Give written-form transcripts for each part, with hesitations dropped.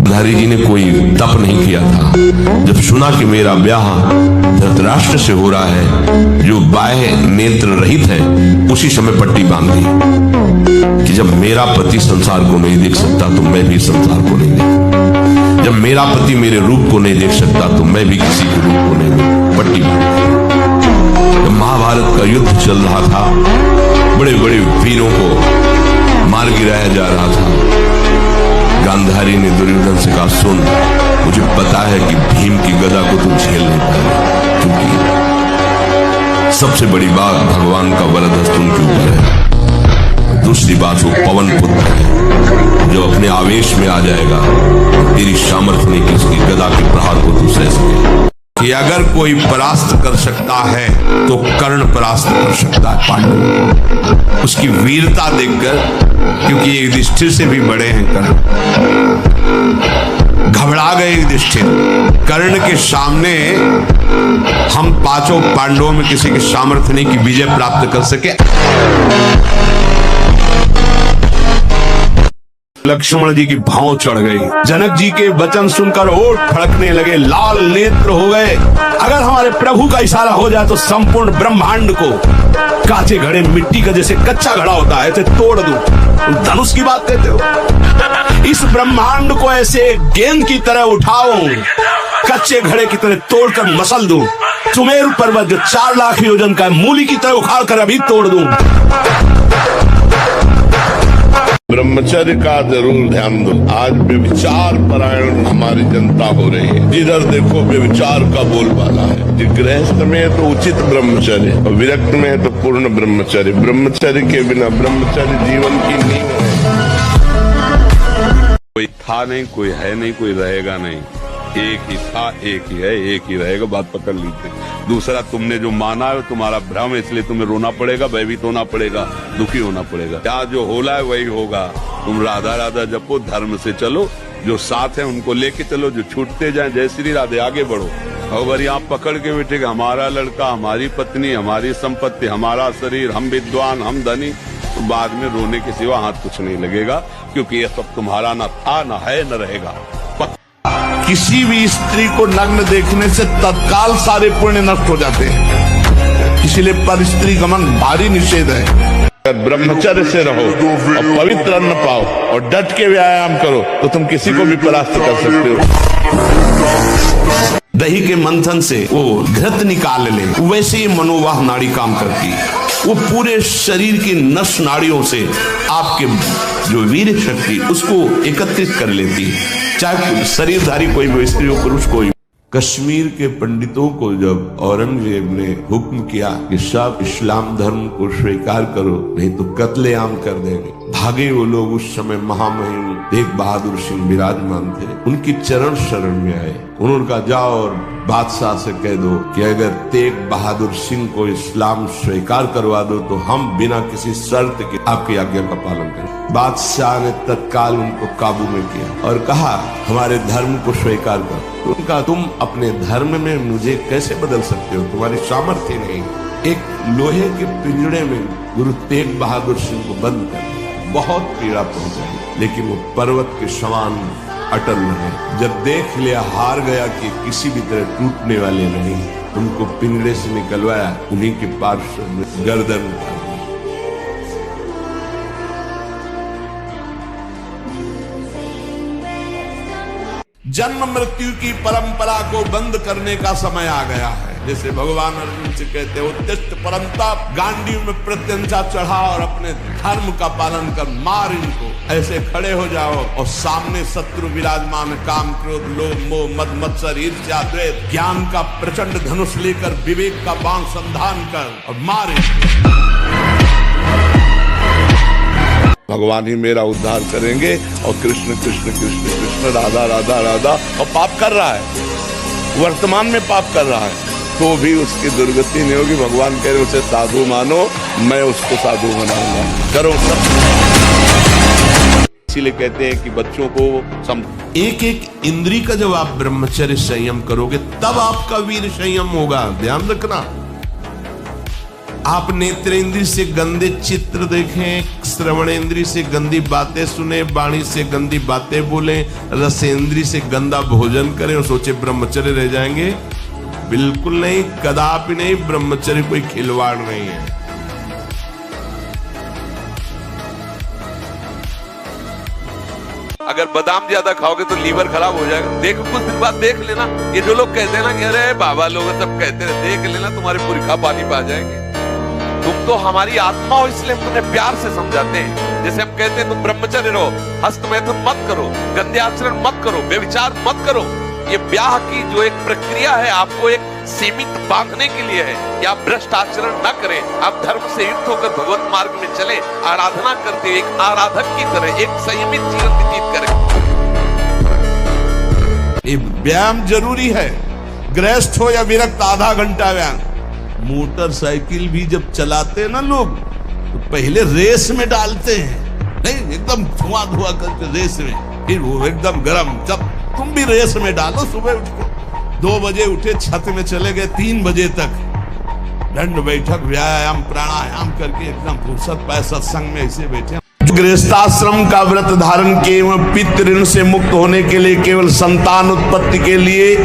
गांधारी जी ने कोई तप नहीं किया था। जब सुना कि मेरा ब्याह धृतराष्ट्र से हो रहा है जो बाह्य नेत्र रहित है, उसी समय पट्टी बांध दी कि जब मेरा पति संसार को नहीं देख सकता तो मैं भी संसार को नहीं देख, जब मेरा पति मेरे रूप को नहीं देख सकता तो मैं भी किसी के रूप को नहीं देख, पट्टी बांध। जब महाभारत का युद्ध चल रहा था, बड़े बड़े वीरों को मार गिराया जा रहा था, गांधारी ने दुर्योधन से कहा, सुन, मुझे पता है कि भीम की गदा को तुम झेल नहीं पाए, क्योंकि सबसे बड़ी बात भगवान का वरद हस्त उनके ऊपर है। दूसरी बात, वो पवन पुत्र है, जो अपने आवेश में आ जाएगा तो तेरी सामर्थ्य नहीं कि उसकी गदा के प्रहार को तू सह सके। कि अगर कोई परास्त कर सकता है तो कर्ण परास्त कर सकता है पांडव, उसकी वीरता देखकर, क्योंकि युधिष्ठिर से भी बड़े हैं कर्ण। घबरा गए युधिष्ठिर, कर्ण के सामने हम पांचों पांडवों में किसी के सामर्थ्य नहीं कि विजय प्राप्त कर सके। लक्ष्मण जी की भाव चढ़ गई, जनक जी के वचन सुनकर ओठ फड़कने लगे, लाल नेत्र हो गए। अगर हमारे प्रभु का इशारा हो जाए तो संपूर्ण ब्रह्मांड को कांचे घड़े मिट्टी का जैसे कच्चा घड़ा होता है ऐसे तोड़ दूं। तुम धनुष की बात कहते हो? इस ब्रह्मांड को ऐसे गेंद की तरह उठाओ, कच्चे घड़े की तरह तोड़कर मसल दूं। सुमेरु पर्वत जो 4 लाख योजन का है, मूली की तरह उखाड़ कर अभी तोड़ दूं। ब्रह्मचर्य का जरूर ध्यान दो। आज व्यभिचार परायण हमारी जनता हो रही है, जिधर देखो व्यभिचार का बोलबाला है। गृहस्थ में है तो उचित ब्रह्मचर्य, और विरक्त में है तो पूर्ण ब्रह्मचर्य। ब्रह्मचर्य के बिना ब्रह्मचर्य जीवन की नींव है। कोई था नहीं, कोई है नहीं, कोई रहेगा नहीं। एक ही था, एक ही है, एक ही रहेगा, बात पकड़ लीजिए। दूसरा, तुमने जो माना है तुम्हारा भ्रम है, इसलिए तुम्हें रोना पड़ेगा, भयभीत होना पड़ेगा, दुखी होना पड़ेगा। क्या जो होला है वही होगा। तुम राधा राधा जपो, धर्म से चलो, जो साथ है उनको लेके चलो, जो छूटते जाए जय श्री राधे, आगे बढ़ो। अगर यहाँ पकड़ के बैठेगा हमारा लड़का, हमारी पत्नी, हमारी संपत्ति, हमारा शरीर, हम विद्वान, हम धनी, तो बाद में रोने के सिवा हाथ कुछ नहीं लगेगा, क्योंकि ये सब तुम्हारा न था, न है, न रहेगा। किसी भी स्त्री को नग्न देखने से तत्काल सारे पुण्य नष्ट हो जाते हैं, इसीलिए पर स्त्री गमन भारी निषेध है। अगर ब्रह्मचर्य से रहो और पवित्र अन्न पाओ और डट के व्यायाम करो तो तुम किसी को भी परास्त कर सकते हो। दही के मंथन से वो घृत निकाल ले, वैसे ही मनोवाह नाड़ी काम करती है। वो पूरे शरीर की नस नाड़ियों से आपके जो वीर शक्ति उसको एकत्रित कर लेती है, चाहे शरीरधारी कोई भी स्त्री हो, पुरुष कोई। कश्मीर के पंडितों को जब औरंगजेब ने हुक्म किया कि सब इस्लाम धर्म को स्वीकार करो नहीं तो कत्लेआम कर देंगे, भागे वो लोग। उस समय महामहिम तेग बहादुर सिंह विराजमान थे, उनकी चरण शरण में आए। उन्होंने कहा, जाओ और बादशाह से कह दो कि अगर तेग बहादुर सिंह को इस्लाम स्वीकार करवा दो तो हम बिना किसी शर्त के आपकी आज्ञा का पालन करें। बादशाह ने तत्काल उनको काबू में किया और कहा, हमारे धर्म को स्वीकार करो। उनका, तुम अपने धर्म में मुझे कैसे बदल सकते हो, तुम्हारी सामर्थ्य नहीं। एक लोहे के पिंजड़े में गुरु तेग बहादुर सिंह को बंद कर दिया, बहुत पीड़ा पहुंचाई, लेकिन वो पर्वत के समान अटल रहे। जब देख लिया हार गया कि किसी भी तरह टूटने वाले नहीं, उनको पिंजड़े से निकलवाया, उन्हीं के पार्श्व में गर्दन उतार दी। जन्म मृत्यु की परंपरा को बंद करने का समय आ गया है। जैसे भगवान अर्जुन से कहते हो, उत्तिष्ठ परंतप, गांडी में प्रत्यंचा चढ़ा और अपने धर्म का पालन कर, मार इनको। ऐसे खड़े हो जाओ और सामने शत्रु विराजमान, काम क्रोध लोभ मोह मद मत्सर ईर्ष्या द्वेष, ज्ञान का प्रचंड धनुष लेकर विवेक का बाण संधान कर और मार इनको। भगवान ही मेरा उद्धार करेंगे। और कृष्ण कृष्ण कृष्ण कृष्ण, राधा राधा राधा, और पाप कर रहा है, वर्तमान में पाप कर रहा है, तो भी उसकी दुर्गति नहीं होगी। भगवान कह रहे उसे साधु मानो, मैं उसको साधु बनाऊंगा, करो सब। इसीलिए कहते हैं कि बच्चों को एक एक इंद्री का जब आप ब्रह्मचर्य संयम करोगे तब आपका वीर संयम होगा, ध्यान रखना। आप नेत्रेंद्रिय से गंदे चित्र देखें, श्रवणेंद्रिय से गंदी बातें सुने, वाणी से गंदी बातें बोले, रसेंद्रिय से गंदा भोजन करें और सोचे ब्रह्मचर्य रह जाएंगे? बिल्कुल नहीं, कदापि नहीं। ब्रह्मचर्य कोई खिलवाड़ नहीं है। अगर बादाम ज्यादा खाओगे तो लीवर खराब हो जाएगा। देखो कुछ दिन बाद देख लेना, ये जो लोग कहते हैं ना कि अरे बाबा लोग सब कहते हैं, देख लेना तुम्हारे पुरखा पानी पा जाएंगे। तुम तो हमारी आत्मा हो, इसलिए हम तुम्हें प्यार से समझाते हैं। जैसे हम कहते हैं तुम ब्रह्मचर्य रहो, हस्तमैथुन मत करो, गंदे आचरण मत करो, व्यभिचार मत करो। ये ब्याह की जो एक प्रक्रिया है आपको एक सीमित बांधने के लिए है कि आप भ्रष्ट आचरण न करें, आप धर्म से युक्त होकर भगवत मार्ग में चले, आराधना करते एक आराधक की तरह एक संयमित जीवन व्यतीत करें। ये व्यायाम जरूरी है, गृहस्थ हो या विरक्त, आधा घंटा व्यायाम। मोटरसाइकिल भी जब चलाते हैं ना लोग, तो पहले रेस में डालते हैं, नहीं एकदम धुआं धुआं करके रेस में, फिर वो एकदम गरम। जब तुम भी रेस में डालो, सुबह उठ के 2 बजे उठे, छत में चले गए 3 बजे तक, दंड बैठक व्यायाम प्राणायाम करके एकदम फुर्सत पाए, सत्संग में ऐसे बैठे। गृहस्थाश्रम का व्रत धारण केवल पितृ ऋण से मुक्त होने के लिए, केवल संतान उत्पत्ति के लिए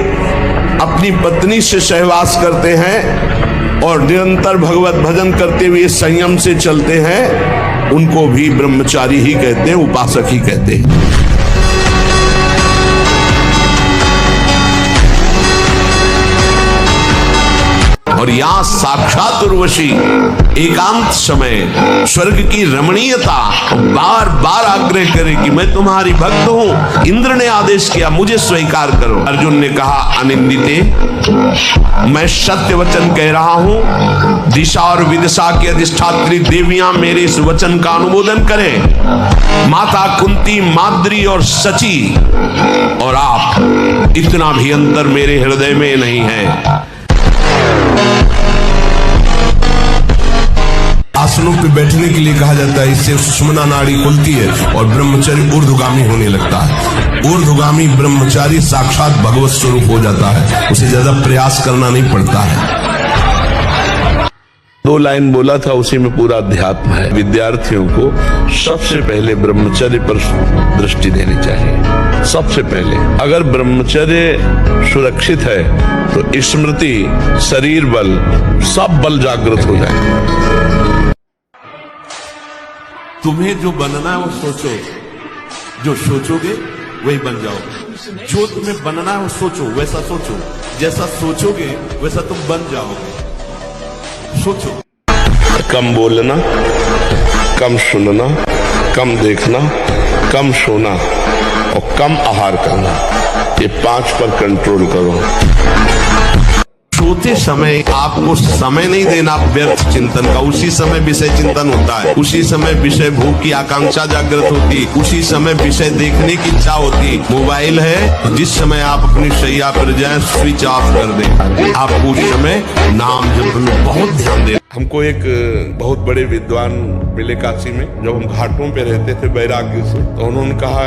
अपनी पत्नी से सहवास करते हैं और निरंतर भगवत भजन करते हुए संयम से चलते हैं, उनको भी ब्रह्मचारी ही कहते हैं, उपासक ही कहते हैं। और यहाँ साक्षात उर्वशी एकांत समय स्वर्ग की रमणीयता बार बार आग्रह करे कि मैं तुम्हारी भक्त हूं, इंद्र ने आदेश किया मुझे स्वीकार करो। अर्जुन ने कहा अनिंदिते, मैं सत्य वचन कह रहा हूं, दिशा और विदिशा की अधिष्ठात्री देवियां मेरे इस वचन का अनुमोदन करें। माता कुंती, माद्री और सची और आप, इतना भी अंतर मेरे हृदय में नहीं है। आसनों पे बैठने के लिए कहा जाता है, इससे सुषुम्ना नाड़ी खुलती है और ब्रह्मचारी ऊर्ध्वगामी होने लगता है। ऊर्ध्वगामी ब्रह्मचारी साक्षात भगवत स्वरूप हो जाता है, उसे ज्यादा प्रयास करना नहीं पड़ता है। 2 लाइन बोला था, उसी में पूरा अध्यात्म है। विद्यार्थियों को सबसे पहले ब्रह्मचर्य पर दृष्टि देनी चाहिए। सबसे पहले अगर ब्रह्मचर्य सुरक्षित है तो स्मृति, शरीर बल, सब बल जागृत हो जाए। तुम्हें जो बनना है वो सोचो, जो सोचोगे वही बन जाओगे। जो तुम्हें बनना है वो सोचो, वैसा सोचो, जैसा सोचोगे वैसा तुम बन जाओगे। सोचो। कम बोलना, कम सुनना, कम देखना, कम सोना और कम आहार करना, ये 5 पर कंट्रोल करो। सोते समय आपको समय नहीं देना व्यर्थ चिंतन का। उसी समय विषय चिंतन होता है, उसी समय विषय भोग की आकांक्षा जागृत होती, उसी समय विषय देखने की इच्छा होती। मोबाइल है, जिस समय आप अपनी शैया पर जाएं स्विच ऑफ कर दें, आपको उस समय नाम जप में बहुत ध्यान दें। हमको एक बहुत बड़े विद्वान मिले काशी में, जब हम घाटों पे रहते थे वैराग्य से, तो उन्होंने कहा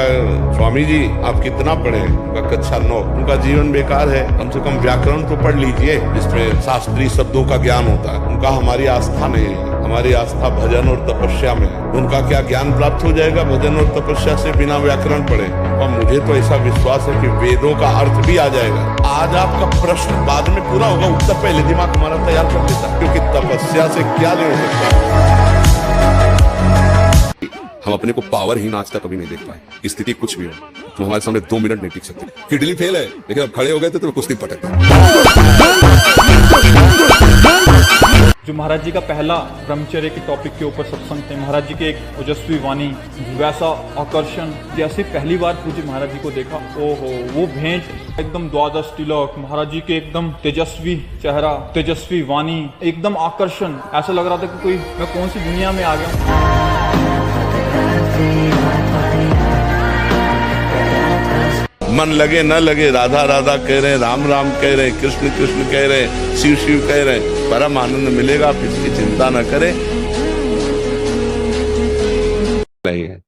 स्वामी जी आप कितना पढ़े? कक्षा 9। उनका जीवन बेकार है, कम से कम व्याकरण तो पढ़ लीजिए जिसमें शास्त्रीय शब्दों का ज्ञान होता है। उनका हमारी आस्था नहीं है, हमारी आस्था भजन और तपस्या में है। उनका क्या ज्ञान प्राप्त हो जाएगा भजन और तपस्या से बिना व्याकरण पढ़े? और मुझे तो ऐसा विश्वास है कि वेदों का अर्थ भी आ जाएगा। आज आपका प्रश्न बाद में पूरा होगा, उत्तर पहले दिमाग हमारा तैयार कर देता है, क्योंकि तपस्या से क्या ले सकता है। हम अपने को पावरहीन आज तक कभी नहीं देख पाए। स्थिति कुछ भी हो, तो हमारे सामने 2 मिनट नहीं टिक सकते। किडनी फेल है, लेकिन अब खड़े हो गए थे तो कुश्ती पटक। जो महाराज जी का पहला ब्रह्मचर्य के टॉपिक के ऊपर सत्संग थे, महाराज जी के एक ओजस्वी वाणी, वैसा आकर्षण, जैसे पहली बार पूज्य महाराज जी को देखा, ओहो वो भेंट एकदम द्वादश तिलक, महाराज जी के एकदम तेजस्वी चेहरा, तेजस्वी वाणी, एकदम आकर्षण। ऐसा लग रहा था कि कोई मैं कौन सी दुनिया में आ गया। मन लगे न लगे, राधा राधा कह रहे हैं, राम राम कह रहे हैं, कृष्ण कृष्ण कह रहे हैं, शिव शिव कह रहे हैं, परम आनंद मिलेगा। आप इसकी चिंता न करें। नहीं है,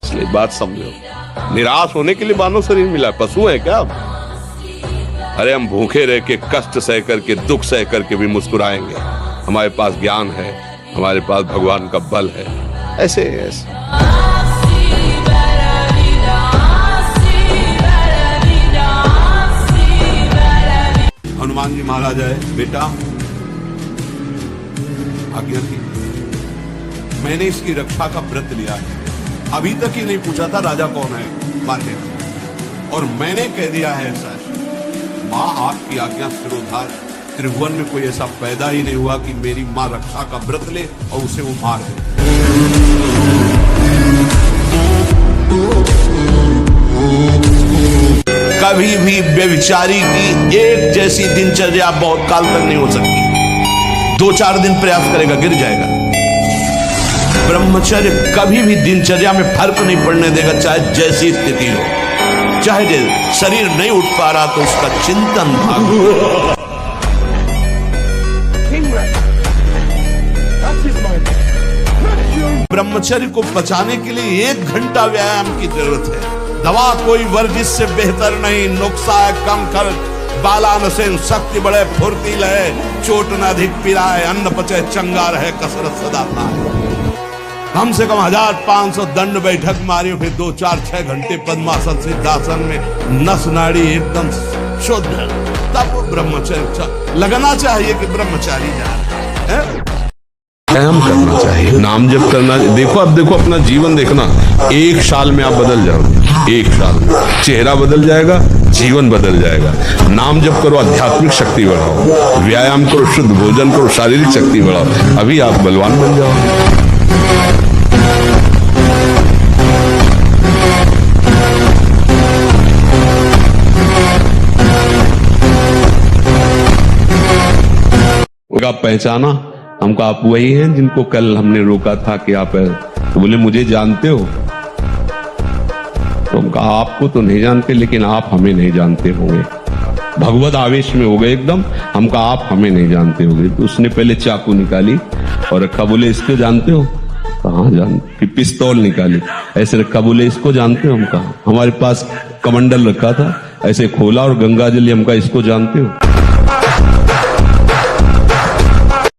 इसलिए बात समझो। निराश होने के लिए मानव शरीर मिला, पशु है क्या? अरे हम भूखे रह के, कष्ट सह करके, दुख सह करके भी मुस्कुराएंगे। हमारे पास ज्ञान है, हमारे पास भगवान का बल है। ऐसे ऐसे हनुमान जी महाराज है, बेटा आज्ञा की, मैंने इसकी रक्षा का व्रत लिया है। अभी तक ही नहीं पूछा था राजा कौन है, मान्य, और मैंने कह दिया है ऐसा है। माँ आपकी आज्ञा सिरोधार, त्रिभुवन में कोई ऐसा पैदा ही नहीं हुआ कि मेरी माँ रक्षा का व्रत ले और उसे वो मार दे। कभी भी व्यभिचारी की एक जैसी दिनचर्या बहुत काल तक नहीं हो सकती। 2-4 दिन प्रयास करेगा, गिर जाएगा। ब्रह्मचर्य कभी भी दिनचर्या में फर्क नहीं पड़ने देगा, चाहे जैसी स्थिति हो। चाहे शरीर नहीं उठ पा रहा तो उसका चिंतन भाग। ब्रह्मचर्य को बचाने के लिए 1 घंटा व्यायाम की जरूरत है। दवा कोई वर्जिश से बेहतर नहीं, नुक्सा है कम खर्च, बालान से शक्ति बढ़े, फुर्ती लहे, चोट न अधिक पिराए, अन्न पचे चंगा रहे, कसरत सदा पाए। कम से कम 1500 दंड बैठक मारी, फिर 2-4-6 घंटे पद्मासन सिद्धासन में नस नाड़ी एकदम शुद्ध, तब वो ब्रह्मचर्य लगना चाहिए कि ब्रह्मचारी जा रहे हैं। व्यायाम करना चाहिए, नाम जप करना। देखो अब देखो अपना जीवन देखना, 1 साल में आप बदल जाओगे। 1 साल में चेहरा बदल जाएगा, जीवन बदल जाएगा। नाम जप करो, आध्यात्मिक शक्ति बढ़ाओ, व्यायाम करो, शुद्ध भोजन करो, शारीरिक शक्ति बढ़ाओ, अभी आप बलवान बन जाओ। आप पहचाना, हमको आप वही हैं जिनको कल हमने रोका था कि आप, तो बोले मुझे जानते हो? तो हम कहा आपको तो नहीं जानते, लेकिन आप हमें नहीं जानते होंगे। भगवत आवेश में हो गए एकदम, हम कहा आप हमें नहीं जानते होंगे। तो उसने पहले चाकू निकाली और रखा, बोले इसको जानते हो? कहाँ जानते? फिर पिस्तौल निकाली, ऐसे रखा, बोले इसको जानते हो? हम कहा हमारे पास कमंडल रखा था, ऐसे खोला और गंगा जल, हम कहा इसको जानते हो?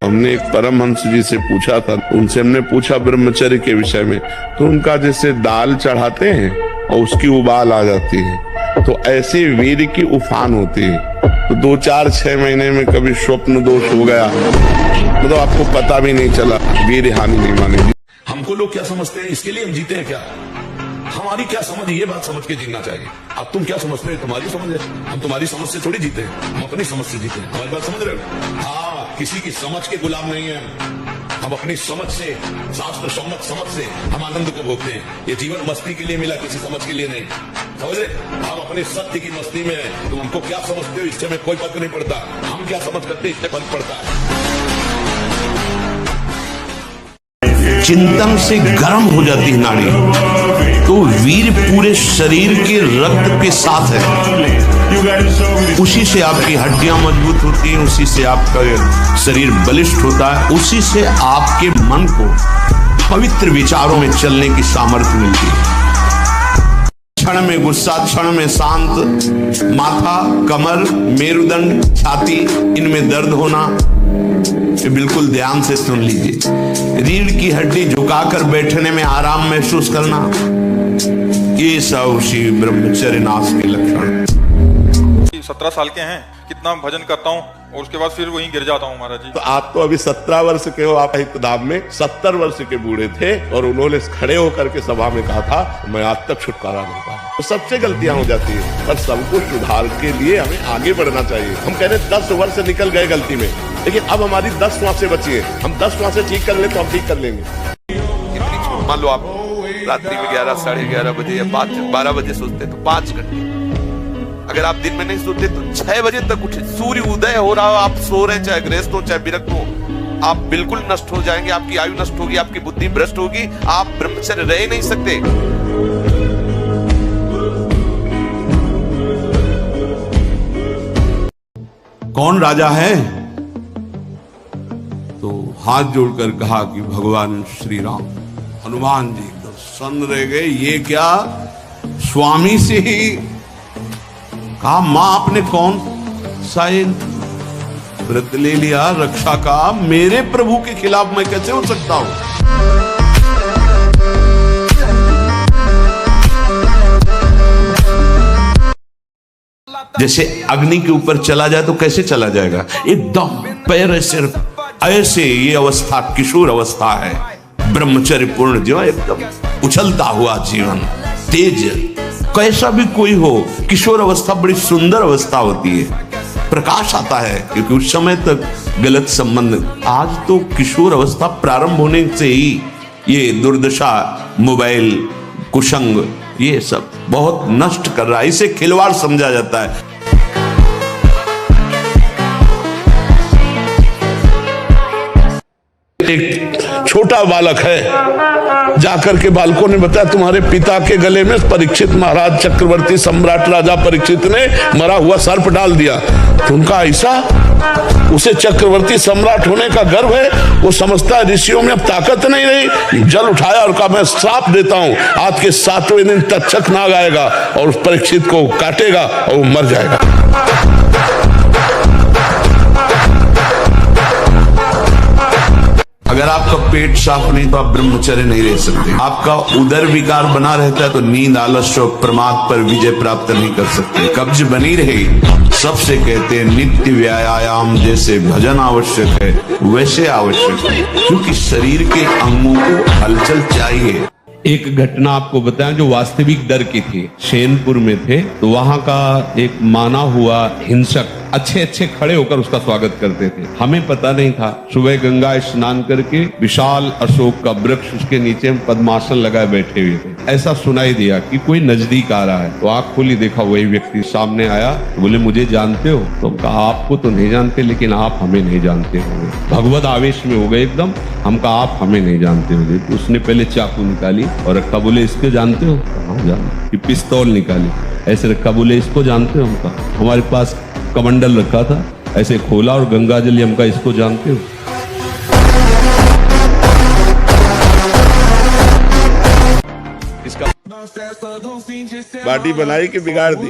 हमने एक परमहंस जी से पूछा था, उनसे हमने पूछा ब्रह्मचर्य के विषय में, तो उनका जैसे दाल चढ़ाते हैं और उसकी उबाल आ जाती है, तो ऐसे वीर की उफान होती है। तो 2-4-6 महीने में कभी स्वप्न दोष हो गया, मतलब आपको पता भी नहीं चला, वीर हानि नहीं मानेगी। हमको लोग क्या समझते हैं, इसके लिए हम जीते हैं क्या? हमारी क्या समझ, ये बात समझ के जीना चाहिए। अब तुम क्या समझते हो, तुम्हारी समझ है, हम तुम्हारी समझ से थोड़ी जीते हैं, हम अपनी समझ से जीते हैं। हमारी बात समझ रहे हो? हाँ, किसी की समझ के गुलाम नहीं है हम, अपनी समझ से, शास्त्र सम्मत समझ से हम आनंद को भोगते हैं। ये जीवन मस्ती के लिए मिला, किसी समझ के लिए नहीं, समझ रहे? हम अपने सत्य की मस्ती में हैं। तुम हमको क्या समझते हो, इससे में कोई फर्क नहीं पड़ता। हम क्या समझ करते हैं, इससे फर्क पड़ता है। चिंतन से गर्म हो जाती है नाड़ी, तो वीर पूरे शरीर के रक्त के साथ है। उसी से आपकी हड्डियां मजबूत होती हैं, उसी से आपका शरीर बलिष्ठ होता है, उसी से आपके मन को पवित्र विचारों में चलने की सामर्थ्य मिलती है। क्षण में गुस्सा, क्षण में शांत, माथा, कमर, मेरुदंड, छाती, इनमें दर्द होना, ये बिल्कुल ध्यान से सुन लीजिए। रीढ़ की हड्डी झुकाकर बैठने में आराम महसूस करना, ये सब उसी ब्रह्मचर्य नाश के लक्षण। 17 साल के हैं, कितना भजन करता हूँ और उसके बाद फिर वहीं गिर जाता हूँ महाराज जी। तो आप तो अभी 17 वर्ष के हो, आप हितधाम में 70 वर्ष के बूढ़े थे और उन्होंने खड़े होकर के सभा में कहा था मैं आज तक छुटकारा नहीं पाया। तो सबसे गलतियां हो जाती है, पर सबको सुधार के लिए हमें आगे बढ़ना चाहिए। हम कह रहे 10 वर्ष निकल गए गलती में, लेकिन अब हमारी 10 श्वासें बची है, हम 10 श्वासें ठीक कर ले तो हम ठीक कर लेंगे। मान लो आप रात्रि में 11, 11:30 बजे या 12 बजे सोते तो 5 घंटे, अगर आप दिन में नहीं सोते तो 6 बजे तक उठे। सूर्य उदय हो रहा हो, आप सो रहे, चाहे गृहस्थ हो चाहे विरक्त हो, आप बिल्कुल नष्ट हो जाएंगे, आपकी आयु नष्ट होगी, आपकी बुद्धि भ्रष्ट होगी, आप ब्रह्मचर्य रह नहीं सकते। कौन राजा है? तो हाथ जोड़कर कहा कि भगवान श्री राम। हनुमान जी तो सन्न रह गए, ये क्या? स्वामी से ही कहा, मां आपने कौन सा व्रत ले लिया रक्षा का, मेरे प्रभु के खिलाफ मैं कैसे हो सकता हूं? जैसे अग्नि के ऊपर चला जाए तो कैसे चला जाएगा? एकदम पैर ऐसे ये अवस्था किशोर अवस्था है, ब्रह्मचर्य पूर्ण जीवन, एकदम उछलता हुआ जीवन, तेज। कैसा भी कोई हो, किशोर अवस्था बड़ी सुंदर अवस्था होती है, प्रकाश आता है, क्योंकि उस समय तक गलत संबंध। आज तो किशोर अवस्था प्रारंभ होने से ही ये दुर्दशा, मोबाइल, कुसंग, ये सब बहुत नष्ट कर रहा है, इसे खिलवाड़ समझा जाता है। एक छोटा बालक है, जाकर के बालकों ने बताया तुम्हारे पिता के गले में परीक्षित महाराज चक्रवर्ती सम्राट राजा परीक्षित ने मरा हुआ सर्प डाल दिया। तो उनका ऐसा, उसे चक्रवर्ती सम्राट होने का गर्व है, वो समझता है ऋषियों में अब ताकत नहीं रही। जल उठाया और कहा मैं श्राप देता हूं, आज के 7वें दिन तक्षक नाग आएगा और उस परीक्षित को काटेगा और वो मर जाएगा। अगर आपका पेट साफ नहीं तो आप ब्रह्मचर्य नहीं रह सकते। आपका उदर विकार बना रहता है तो नींद, आलस्य और प्रमाद पर विजय प्राप्त नहीं कर सकते। कब्ज बनी रहे, सबसे कहते हैं नित्य व्यायाम जैसे भजन आवश्यक है वैसे आवश्यक है, क्योंकि शरीर के अंगों को हलचल चाहिए। एक घटना आपको बताएं जो वास्तविक डर की थी। शेनपुर में थे तो वहां का एक माना हुआ हिंसक अच्छे अच्छे खड़े होकर उसका स्वागत करते थे। हमें पता नहीं था। सुबह गंगा स्नान करके विशाल अशोक का वृक्ष, उसके नीचे हम पद्मासन लगाए बैठे हुए थे। ऐसा सुनाई दिया कि कोई नजदीक आ रहा है, तो आंख खोली, देखा वही व्यक्ति सामने आया। बोले मुझे जानते हो? तो कहा आपको तो नहीं जानते, लेकिन आप हमें नहीं जानते होंगे। भगवत आवेश में हो गए एकदम। हम कहा आप हमें नहीं जानते होंगे। तो उसने पहले चाकू निकाली और रखा, बोले इसको जानते हो? हाँ जानते। पिस्तौल निकाली, ऐसे रखा, बोले इसको जानते हो? हमका हमारे पास कमंडल रखा था, ऐसे खोला और गंगा जल, हमका इसको जानते हो? इसका बॉडी बनाई कि बिगाड़ दी?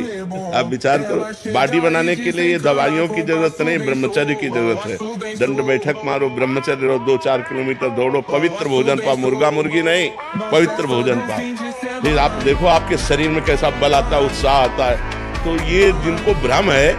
आप विचार करो। बॉडी बनाने के लिए ये दवाइयों की जरूरत नहीं, ब्रह्मचर्य की जरूरत है। दंड बैठक मारो, ब्रह्मचर्य रहो, 2-4 किलोमीटर दौड़ो, पवित्र भोजन पाओ, मुर्गा मुर्गी नहीं, पवित्र भोजन पाओ। फिर आप देखो आपके शरीर में कैसा बल आता है, उत्साह आता है। तो ये जिनको भ्रम है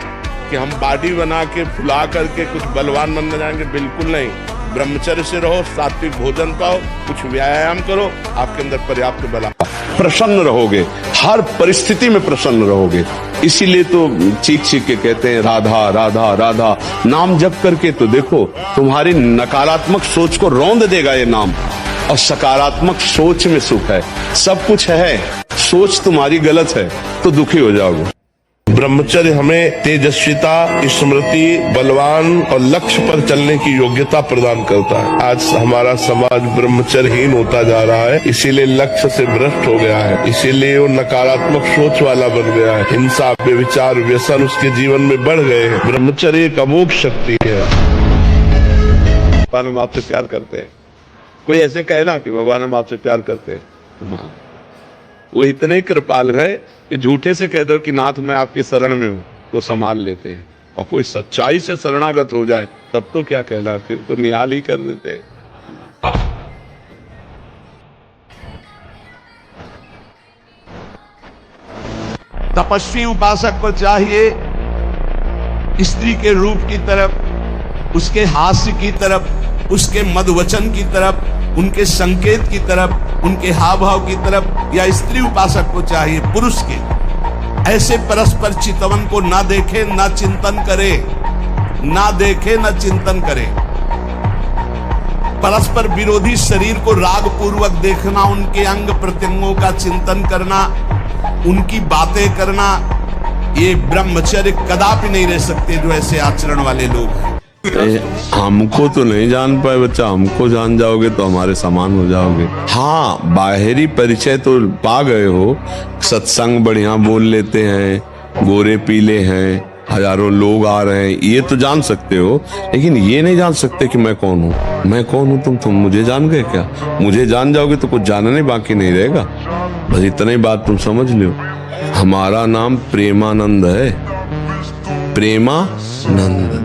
कि हम बॉडी बना के फुला करके कुछ बलवान बन जाएंगे, बिल्कुल नहीं। ब्रह्मचर्य से रहो, सात्विक भोजन पाओ, कुछ व्यायाम करो, आपके अंदर पर्याप्त बल। प्रसन्न रहोगे, हर परिस्थिति में प्रसन्न रहोगे। इसीलिए तो चीख चीख के कहते हैं राधा राधा राधा। नाम जप करके तो देखो, तुम्हारी नकारात्मक सोच को रौंद देगा ये नाम, और सकारात्मक सोच में सुख है। सब कुछ है, सोच तुम्हारी गलत है तो दुखी हो जाओगे। ब्रह्मचर्य हमें तेजस्विता, स्मृति, बलवान और लक्ष्य पर चलने की योग्यता प्रदान करता है। आज हमारा समाज ब्रह्मचर्यहीन होता जा रहा है, इसीलिए लक्ष्य से भ्रष्ट हो गया है, इसीलिए वो नकारात्मक सोच वाला बन गया है। हिंसा, व्यभिचार, व्यसन उसके जीवन में बढ़ गए हैं। ब्रह्मचर्य एक अमोघ शक्ति है। भगवान हम आपसे प्यार करते हैं। कोई ऐसे कहना कि भगवान हम आपसे प्यार करते हैं, वो इतने कृपाल है कि झूठे से कह दो कि नाथ मैं आपकी शरण में हूं तो संभाल लेते हैं। और कोई सच्चाई से शरणागत हो जाए तब तो क्या कहना, फिर तो निहाल ही कर देते हैं। तपस्वी उपासक को चाहिए स्त्री के रूप की तरफ, उसके हास्य की तरफ, उसके मधुवचन की तरफ, उनके संकेत की तरफ, उनके हाव भाव की तरफ, या स्त्री उपासक को चाहिए पुरुष के ऐसे परस्पर चितवन को ना देखे, ना चिंतन करे, ना देखे ना चिंतन करे। परस्पर विरोधी शरीर को राग पूर्वक देखना, उनके अंग प्रत्यंगों का चिंतन करना, उनकी बातें करना, ये ब्रह्मचर्य कदापि नहीं रह सकते जो ऐसे आचरण वाले लोग हैं। हमको तो नहीं जान पाए बच्चा, हमको जान जाओगे तो हमारे समान हो जाओगे। हाँ, बाहरी परिचय तो पा गए हो, सत्संग बढ़िया बोल लेते हैं, गोरे पीले हैं, हजारों लोग आ रहे हैं, ये तो जान सकते हो। लेकिन ये नहीं जान सकते कि मैं कौन हूँ। मैं कौन हूँ तुम मुझे जान गए क्या? मुझे जान जाओगे तो कुछ जानने बाकी नहीं रहेगा। बस इतना ही बात तुम समझ लो। हमारा नाम प्रेमानंद है, प्रेमानंद।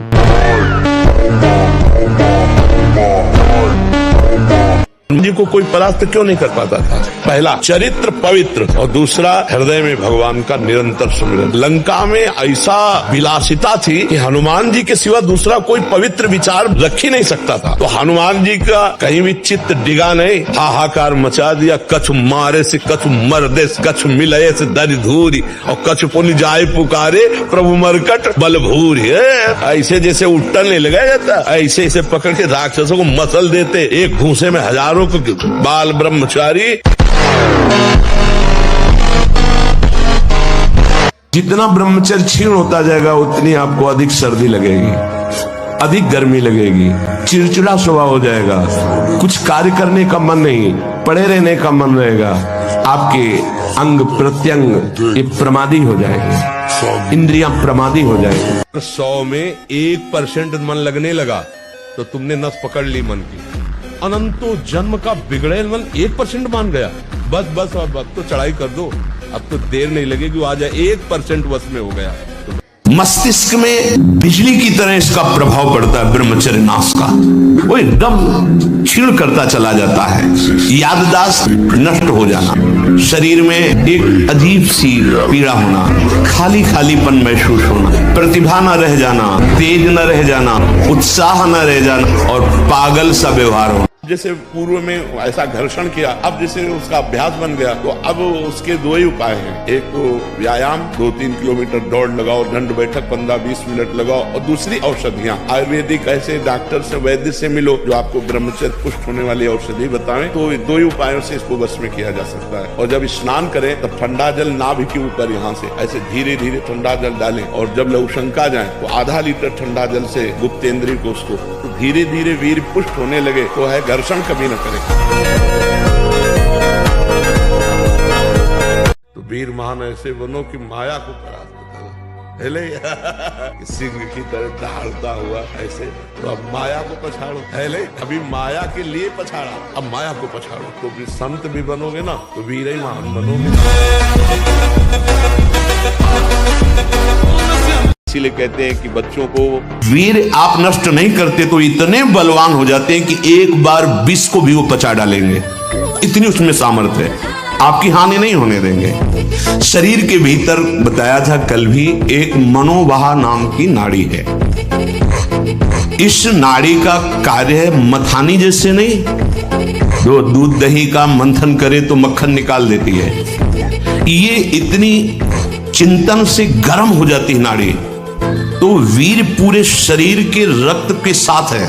जी को कोई परास्त क्यों नहीं कर पाता था? पहला, चरित्र पवित्र, और दूसरा, हृदय में भगवान का निरंतर सुमिरन। लंका में ऐसा विलासिता थी कि हनुमान जी के सिवा दूसरा कोई पवित्र विचार रख ही नहीं सकता था। तो हनुमान जी का कहीं भी चित्त डिगा नहीं, हाहाकार मचा दिया। कछु मारे से कछु मर्दे से, कछु मिलए से दरि धूरी, और कछु पुनि जाए पुकारे प्रभु मरकट बल भूरी। ऐसे जैसे उट्टन नहीं लगाया जाता, ऐसे ऐसे पकड़ के राक्षसों को मसल देते, एक घूंसे में हजारों बाल ब्रह्मचारी। जितना ब्रह्मचर्य क्षीण होता जाएगा उतनी आपको अधिक सर्दी लगेगी, अधिक गर्मी लगेगी, चिड़चिड़ा स्वभाव हो जाएगा, कुछ कार्य करने का मन नहीं, पड़े रहने का मन रहेगा, आपके अंग प्रत्यंग ये प्रमादी हो जाएंगे, इंद्रियां प्रमादी हो जाएंगी। 100 में 1% मन लगने लगा तो तुमने नस पकड़ ली मन की। अनंतो जन्म का बिगड़ेल मन 1% मान गया, बस अब तो चढ़ाई कर दो, अब तो देर नहीं लगेगी, आ जाए 1% वश में हो गया। मस्तिष्क में बिजली की तरह इसका प्रभाव पड़ता है ब्रह्मचर्य नाश का, वो एकदम क्षीण करता चला जाता है, याददाश्त नष्ट हो जाना, शरीर में एक अजीब सी पीड़ा होना, खाली खालीपन महसूस होना, प्रतिभा न रह जाना, तेज न रह जाना, उत्साह न रह जाना, और पागल सा व्यवहार होना। जैसे पूर्व में ऐसा घर्षण किया, अब जैसे उसका अभ्यास बन गया, तो अब उसके दो ही उपाय हैं। एक तो व्यायाम, 2-3 किलोमीटर दौड़ लगाओ, दंड बैठक 15-20 मिनट लगाओ, और दूसरी औषधियां आयुर्वेदिक, ऐसे डॉक्टर से, वैद्य से मिलो जो आपको ब्रह्मचर्य पुष्ट होने वाली औषधि बताएं। तो 2 ही उपायों से इसको वश में किया जा सकता है। और जब स्नान करें तब ठंडा जल नाभि के ऊपर यहाँ से ऐसे धीरे धीरे ठंडा जल डालें, और जब लघुशंका जाए तो आधा लीटर ठंडा जल से गुप्तेंद्रिय को उसको तो धीरे धीरे वीर पुष्ट होने लगे, तो है घर्षण कभी न करे। तो वीर महान ऐसे बनो कि माया को परास्त करो, सिंह की तरह दहाड़ता हुआ ऐसे। तो अब माया को पछाड़ो, अभी माया के लिए पछाड़ा, अब माया को पछाड़ो, तो भी संत भी बनोगे ना, तो वीर ही महान बनोगे। इसीलिए कहते हैं कि बच्चों को वीर आप नष्ट नहीं करते तो इतने बलवान हो जाते हैं कि एक बार विष को भी वो पचा डालेंगे, इतनी उसमें सामर्थ्य है, आपकी हानि नहीं होने देंगे। शरीर के भीतर बताया था कल भी, एक मनोवाह नाम की नाड़ी है। इस नाड़ी का कार्य है मथानी जैसे नहीं, जो दूध दही का मंथन करे तो मक्खन निकाल देती है, ये इतनी चिंतन से गर्म हो जाती है नाड़ी। तो वीर पूरे शरीर के रक्त के साथ है,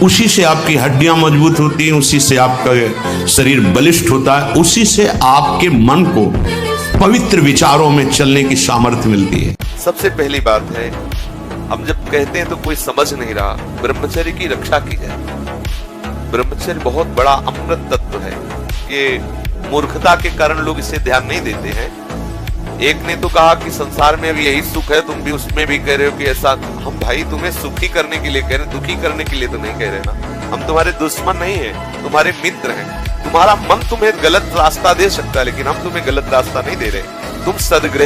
उसी से आपकी हड्डियां मजबूत होती हैं, उसी से आपका शरीर बलिष्ठ होता है, उसी से आपके मन को पवित्र विचारों में चलने की सामर्थ्य मिलती है। सबसे पहली बात है, हम जब कहते हैं तो कोई समझ नहीं रहा, ब्रह्मचर्य की रक्षा की जाए। ब्रह्मचर्य बहुत बड़ा अमृत तत्व है, ये मूर्खता के कारण लोग इसे ध्यान नहीं देते हैं। एक ने तो कहा कि संसार में अभी यही सुख है, तुम भी उसमें भी कह रहे हो कि ऐसा। हम भाई तुम्हें सुखी करने के लिए कह रहे, दुखी करने के लिए तो नहीं कह रहे ना। हम तुम्हारे दुश्मन नहीं है, तुम्हारे मित्र हैं। तुम्हारा मन तुम्हें गलत रास्ता दे सकता है, लेकिन हम तुम्हें गलत रास्ता नहीं दे रहे। तुम सदग्रह